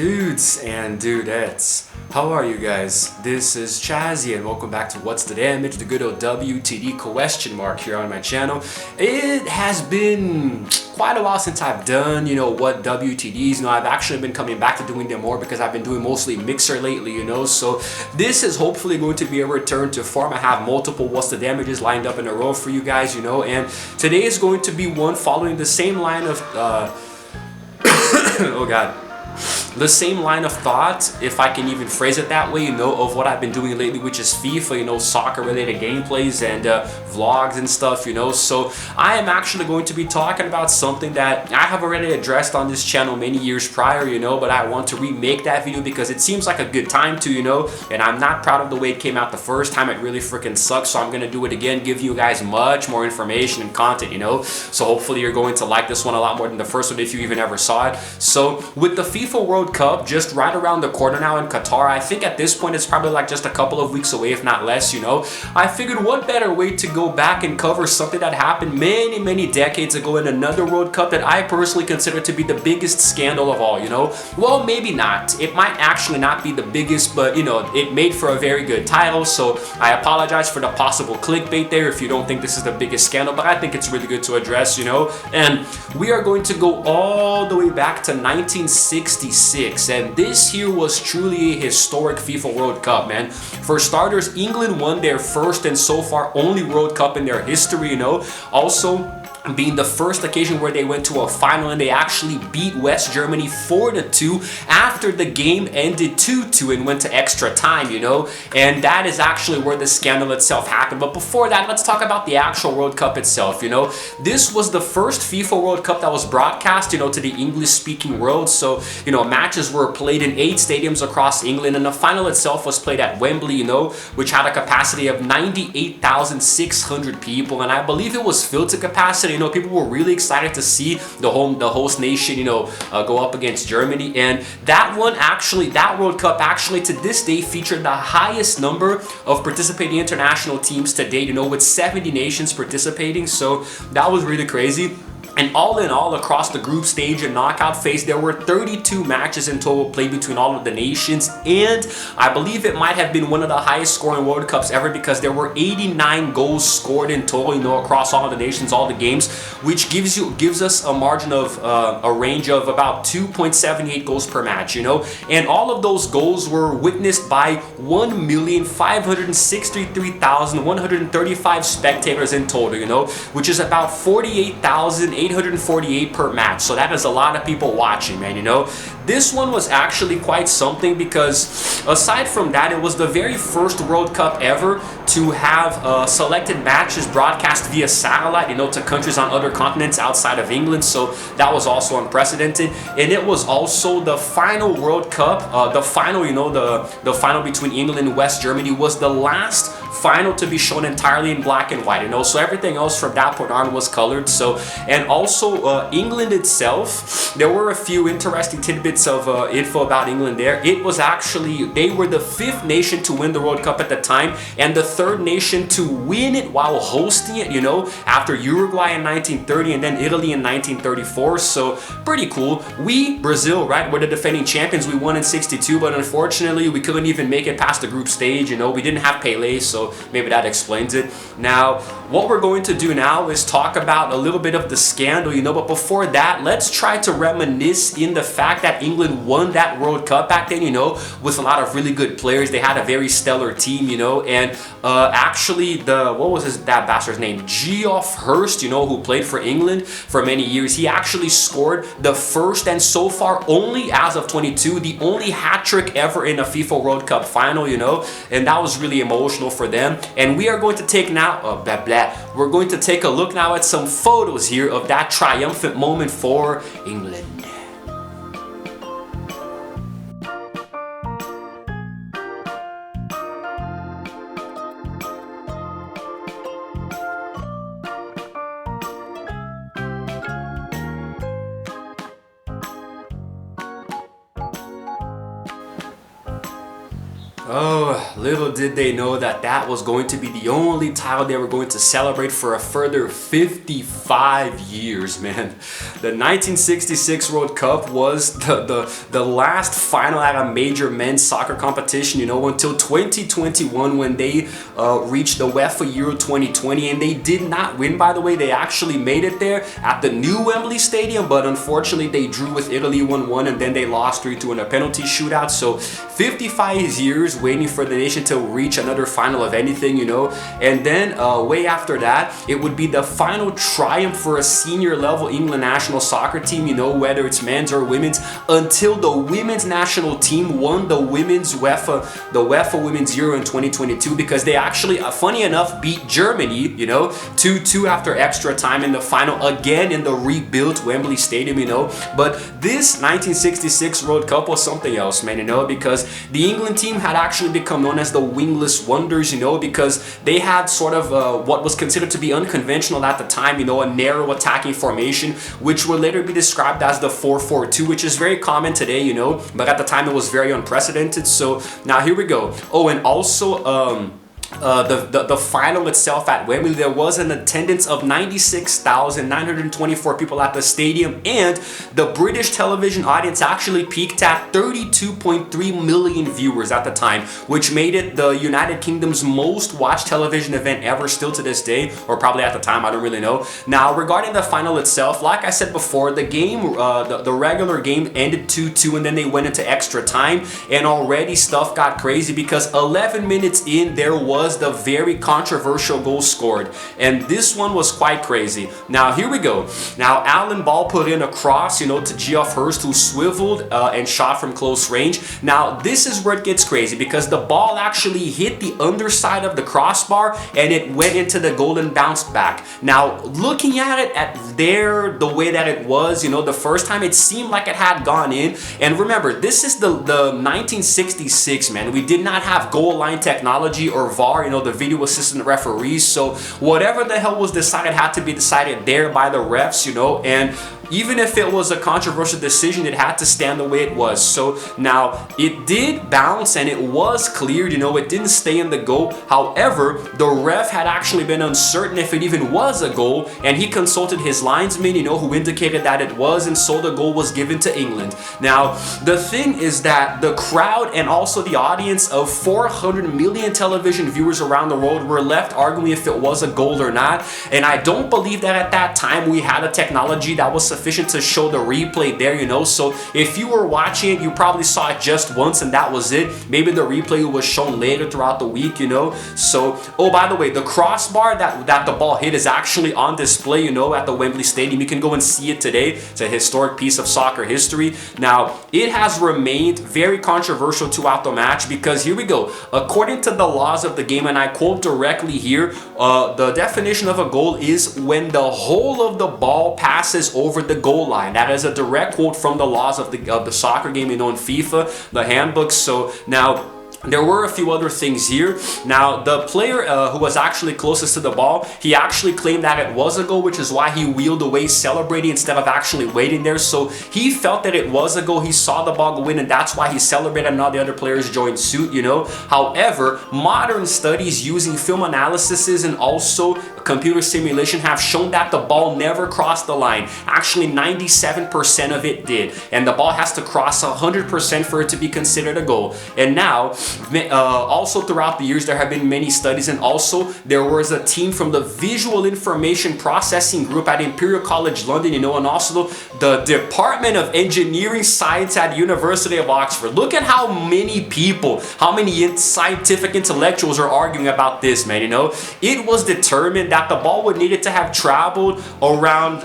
Dudes and dudettes, how are you guys? This is Chazzy and welcome back to What's the Damage, the good old WTD question mark here on my channel. It has been quite a while since I've done, what WTDs, I've actually been coming back to doing them more because I've been doing mostly Mixer lately, so this is hopefully going to be a return to form. I have multiple What's the Damages lined up in a row for you guys, and today is going to be one following the same line of, oh god. The same line of thought, if I can even phrase it that way, of what I've been doing lately, which is FIFA, soccer related gameplays and vlogs and stuff, so I am actually going to be talking about something that I have already addressed on this channel many years prior, but I want to remake that video because it seems like a good time to, and I'm not proud of the way it came out the first time. It really freaking sucks, so I'm gonna do it again, give you guys much more information and content, so hopefully you're going to like this one a lot more than the first one if you even ever saw it. So with the FIFA World Cup just right around the corner now in Qatar, I think at this point it's probably like just a couple of weeks away, if not less, I figured what better way to go back and cover something that happened many decades ago in another World Cup that I personally consider to be the biggest scandal of all, Well, maybe not. It might actually not be the biggest, but it made for a very good title, so I apologize for the possible clickbait there if you don't think this is the biggest scandal, but I think it's really good to address, and we are going to go all the way back to 1966, and this here was truly a historic FIFA World Cup, man. For starters, England won their first and so far only World Cup in their history, Also, being the first occasion where they went to a final and they actually beat West Germany 4-2 after the game ended 2-2 and went to extra time, and that is actually where the scandal itself happened. But before that, let's talk about the actual World Cup itself, This was the first FIFA World Cup that was broadcast, to the English-speaking world, so, matches were played in 8 stadiums across England, and the final itself was played at Wembley, which had a capacity of 98,600 people, and I believe it was filled to capacity. People were really excited to see the host nation, go up against Germany, and that World Cup actually to this day featured the highest number of participating international teams to date, with 70 nations participating, so that was really crazy. And all in all, across the group stage and knockout phase, there were 32 matches in total played between all of the nations, and I believe it might have been one of the highest scoring World Cups ever because there were 89 goals scored in total, across all of the nations, all the games, which gives us a margin of a range of about 2.78 goals per match, and all of those goals were witnessed by 1,563,135 spectators in total, which is about 48,848 per match, so that is a lot of people watching, man, This one was actually quite something because aside from that, it was the very first World Cup ever to have selected matches broadcast via satellite, to countries on other continents outside of England, so that was also unprecedented, and it was also the final World Cup, the final, the final between England and West Germany was the last final to be shown entirely in black and white, so everything else from that point on was colored, so, and also England itself, there were a few interesting tidbits of info about England there. It was actually, they were the 5th nation to win the World Cup at the time, and the 3rd nation to win it while hosting it, after Uruguay in 1930 and then Italy in 1934, so pretty cool. We, Brazil, right, were the defending champions. We won in 62, but unfortunately we couldn't even make it past the group stage, we didn't have Pelé, so maybe that explains it. Now, what we're going to do now is talk about a little bit of the scandal, but before that, let's try to reminisce in the fact that England won that World Cup back then, with a lot of really good players. They had a very stellar team, and actually what was that bastard's name? Geoff Hurst, who played for England for many years, he actually scored the first and so far only as of 22, the only hat-trick ever in a FIFA World Cup final, and that was really emotional for them. And we are going to take now, we're going to take a look now at some photos here of that triumphant moment for England. Oh, little did they know that that was going to be the only title they were going to celebrate for a further 55 years, man. The 1966 World Cup was the last final at a major men's soccer competition, you know, until 2021 when they reached the UEFA Euro 2020, and they did not win, by the way. They actually made it there at the new Wembley Stadium, but unfortunately they drew with Italy 1-1, and then they lost 3-2 in a penalty shootout. So 55 years waiting for the nation to reach another final of anything, you know. And then way after that, it would be the final triumph for a senior level England national soccer team, you know, whether it's men's or women's, until the women's national team won the UEFA Women's Euro in 2022, because they actually, funny enough, beat Germany, you know, 2-2 after extra time in the final, again in the rebuilt Wembley Stadium, you know. But this 1966 World Cup was something else, man, you know, because the England team had actually become known as the wingless wonders, you know, because they had sort of what was considered to be unconventional at the time, you know, a narrow attacking formation, which will later be described as the 4-4-2, which is very common today, you know, but at the time it was very unprecedented. So now here we go. Oh, and also the final itself at Wembley, there was an attendance of 96,924 people at the stadium, and the British television audience actually peaked at 32.3 million viewers at the time, which made it the United Kingdom's most watched television event ever, still to this day, or probably at the time, I don't really know. Now, regarding the final itself, like I said before, the game, the regular game ended 2-2, and then they went into extra time, and already stuff got crazy, because 11 minutes in, there was the very controversial goal scored, and this one was quite crazy. Now here we go. Now Alan Ball put in a cross, you know, to Geoff Hurst, who swiveled and shot from close range. Now this is where it gets crazy, because the ball actually hit the underside of the crossbar and it went into the goal and bounced back. Now looking at it the way that it was, you know, the first time, it seemed like it had gone in. And remember, this is the 1966, man. We did not have goal line technology or VAR, you know, the video assistant referees. So whatever the hell was decided had to be decided there by the refs, you know. And even if it was a controversial decision, it had to stand the way it was. So now it did bounce and it was cleared, you know, it didn't stay in the goal. However, the ref had actually been uncertain if it even was a goal, and he consulted his linesman, you know, who indicated that it was, and so the goal was given to England. Now, the thing is that the crowd and also the audience of 400 million television viewers around the world were left arguing if it was a goal or not. And I don't believe that at that time we had a technology that was sufficient to show the replay there, you know. So if you were watching it, you probably saw it just once and that was it. Maybe the replay was shown later throughout the week, you know. So, oh, by the way, the crossbar that the ball hit is actually on display, you know, at the Wembley Stadium. You can go and see it today. It's a historic piece of soccer history. Now, it has remained very controversial throughout the match, because here we go. According to the laws of the game, and I quote directly here, the definition of a goal is when the whole of the ball passes over the goal line. That is a direct quote from the laws of the soccer game, you know, in FIFA, the handbook. So now, there were a few other things here. Now, the player who was actually closest to the ball, he actually claimed that it was a goal, which is why he wheeled away celebrating instead of actually waiting there. So he felt that it was a goal. He saw the ball go in, and that's why he celebrated, and all the other players joined suit, you know. However, modern studies using film analysis and also computer simulation have shown that the ball never crossed the line. Actually, 97% of it did. And the ball has to cross 100% for it to be considered a goal. And now, also throughout the years, there have been many studies, and also there was a team from the Visual Information Processing Group at Imperial College London, you know, and also the Department of Engineering Science at University of Oxford. Look at how many people, how many scientific intellectuals are arguing about this, man, you know. It was determined that the ball would needed to have traveled around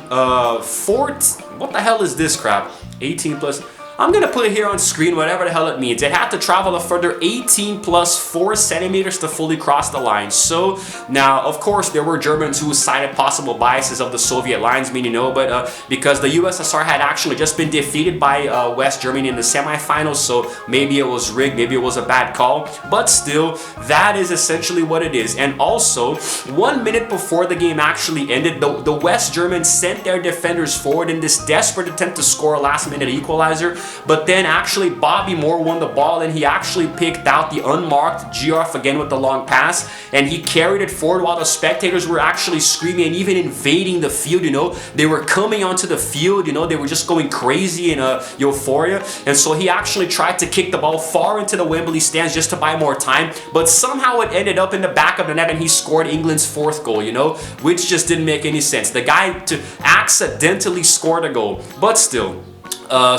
what the hell is this crap? 18 plus... I'm gonna put it here on screen, whatever the hell it means. It had to travel a further 18 plus 4 centimeters to fully cross the line. So now, of course, there were Germans who cited possible biases of the Soviet linesmen, you know, but because the USSR had actually just been defeated by West Germany in the semifinals, so maybe it was rigged, maybe it was a bad call, but still, that is essentially what it is. And also, 1 minute before the game actually ended, the West Germans sent their defenders forward in this desperate attempt to score a last-minute equalizer. but then actually Bobby Moore won the ball, and he actually picked out the unmarked Geoff again with the long pass, and he carried it forward while the spectators were actually screaming and even invading the field, you know. They were coming onto the field, you know, they were just going crazy in euphoria, and so he actually tried to kick the ball far into the Wembley stands just to buy more time, but somehow it ended up in the back of the net and he scored England's 4th goal, you know, which just didn't make any sense. The guy accidentally scored a goal, but still.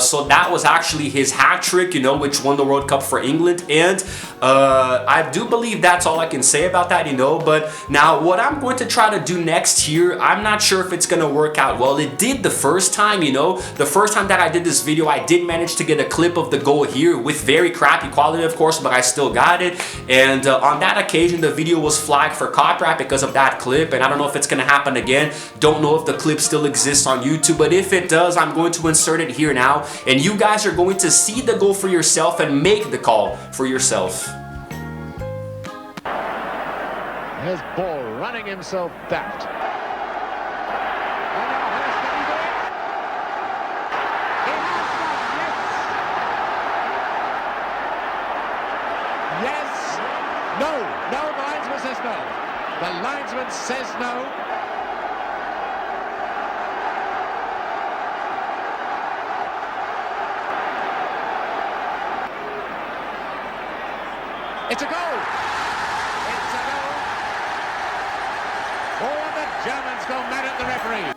So that was actually his hat trick, you know, which won the World Cup for England, and I do believe that's all I can say about that, you know. But now what I'm going to try to do next here, I'm not sure if it's going to work out well. It did the first time, you know. The first time that I did this video, I did manage to get a clip of the goal here with very crappy quality, of course, but I still got it. And on that occasion, the video was flagged for copyright because of that clip, and I don't know if it's going to happen again. Don't know if the clip still exists on YouTube, but if it does, I'm going to insert it here now, and you guys are going to see the goal for yourself and make the call for yourself. Here's Ball running himself daft. Yes. No. No, the linesman says no. The linesman says no. It's a goal! It's a goal! Oh, and the Germans go mad at the referee.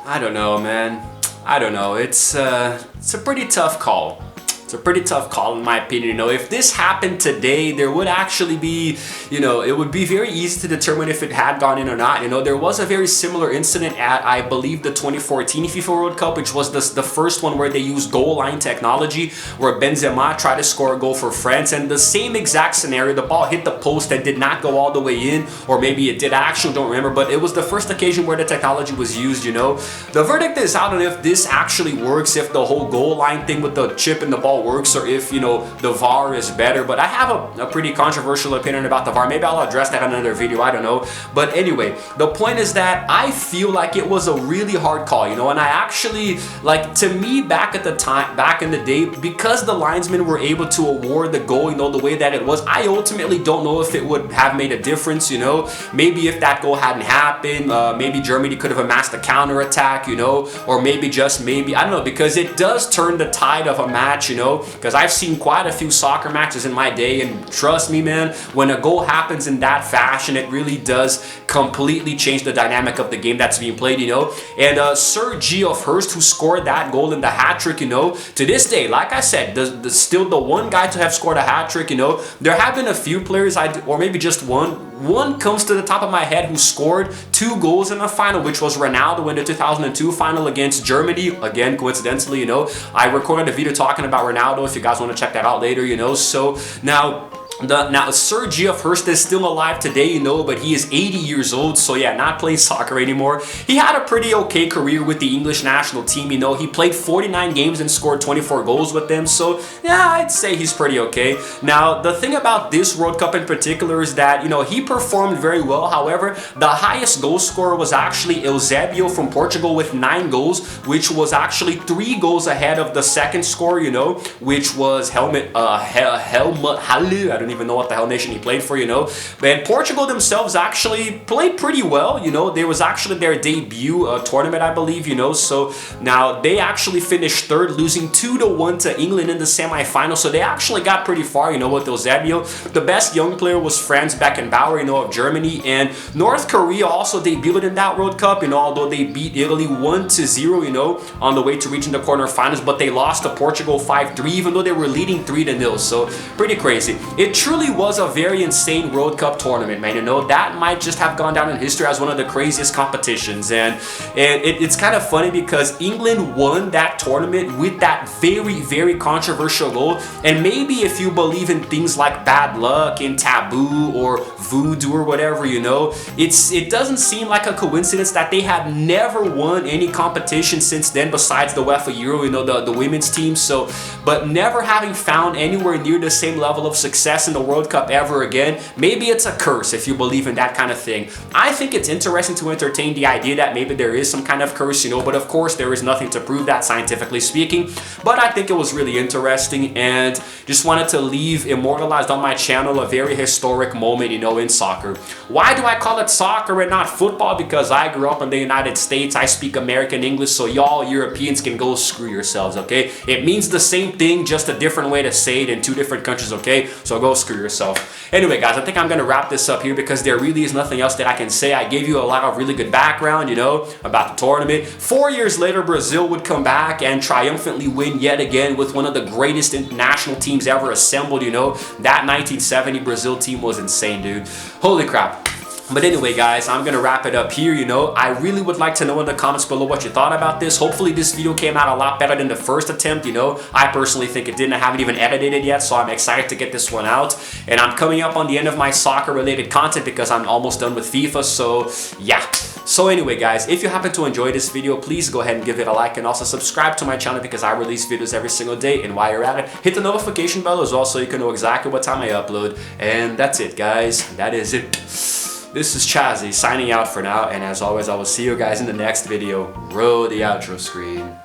I don't know, man. I don't know. It's a pretty tough call. It's a pretty tough call in my opinion. You know, if this happened today, there would actually be, you know, it would be very easy to determine if it had gone in or not. You know, there was a very similar incident at, I believe, the 2014 FIFA World Cup, which was the first one where they used goal line technology, where Benzema tried to score a goal for France, and the same exact scenario, the ball hit the post and did not go all the way in, or maybe it did, I actually don't remember, but it was the first occasion where the technology was used, you know. The verdict is out on if this actually works, if the whole goal line thing with the chip and the ball works, or if, you know, the VAR is better. But I have a pretty controversial opinion about the VAR. Maybe I'll address that in another video, I don't know. But anyway, the point is that I feel like it was a really hard call, you know, and I actually, like, to me, back at the time, back in the day, because the linesmen were able to award the goal, you know, the way that it was, I ultimately don't know if it would have made a difference, you know. Maybe if that goal hadn't happened, maybe Germany could have amassed a counter-attack, you know, or maybe just maybe, I don't know, because it does turn the tide of a match, you know, because I've seen quite a few soccer matches in my day, and trust me, man, when a goal happens in that fashion, it really does completely change the dynamic of the game that's being played, you know. And Sir Geoff Hurst, who scored that goal in the hat-trick, you know, to this day, like I said, still the one guy to have scored a hat-trick, you know. There have been a few players, or maybe just one comes to the top of my head, who scored 2 goals in the final, which was Ronaldo in the 2002 final against Germany. Again, coincidentally, you know, I recorded a video talking about Ronaldo, if you guys want to check that out later, you know. So now Sir Geoff Hurst is still alive today, you know, but he is 80 years old, so yeah, not playing soccer anymore. He had a pretty okay career with the English national team, you know. He played 49 games and scored 24 goals with them, so yeah, I'd say he's pretty okay. Now, the thing about this World Cup in particular is that, you know, he performed very well. However, the highest goal scorer was actually Eusebio from Portugal with 9 goals, which was actually 3 goals ahead of the second scorer, you know, which was Helmut Halle. I don't even know what the hell nation he played for, you know. But Portugal themselves actually played pretty well, you know. There was actually their debut tournament, I believe, you know. So now they actually finished 3rd, losing 2-1 to England in the semi-final. So they actually got pretty far, you know, with Eusebio. The best young player was Franz Beckenbauer, you know, of Germany. And North Korea also debuted in that World Cup, you know, although they beat Italy 1-0, you know, on the way to reaching the quarterfinals. But they lost to Portugal 5-3, even though they were leading 3-0. So pretty crazy. It truly was a very insane World Cup tournament, man. You know, that might just have gone down in history as one of the craziest competitions. And it's kind of funny because England won that tournament with that very, very controversial goal. And maybe if you believe in things like bad luck and taboo or voodoo or whatever, you know. It doesn't seem like a coincidence that they have never won any competition since then besides the UEFA Euro, you know, the women's team. So, but never having found anywhere near the same level of success in the World Cup ever again. Maybe it's a curse if you believe in that kind of thing. I think it's interesting to entertain the idea that maybe there is some kind of curse, you know, but of course there is nothing to prove that scientifically speaking. But I think it was really interesting and just wanted to leave immortalized on my channel a very historic moment, you know, in soccer. Why do I call it soccer and not football? Because I grew up in the United States. I speak American English, so y'all Europeans can go screw yourselves, okay? It means the same thing, just a different way to say it in two different countries, okay? So go screw yourself. Anyway, guys, I think I'm gonna wrap this up here because there really is nothing else that I can say. I gave you a lot of really good background, you know, about the tournament. 4 years later, Brazil would come back and triumphantly win yet again with one of the greatest international teams ever assembled, you know. That 1970 Brazil team was insane, dude. Holy crap. But anyway, guys, I'm gonna wrap it up here, you know. I really would like to know in the comments below what you thought about this. Hopefully this video came out a lot better than the first attempt, you know. I personally think it didn't. I haven't even edited it yet, so I'm excited to get this one out. And I'm coming up on the end of my soccer-related content because I'm almost done with FIFA, so yeah. So anyway, guys, if you happen to enjoy this video, please go ahead and give it a like and also subscribe to my channel because I release videos every single day. And while you're at it, hit the notification bell as well so you can know exactly what time I upload. And that's it, guys. That is it. This is Chazzy signing out for now, and as always, I will see you guys in the next video. Roll the outro screen.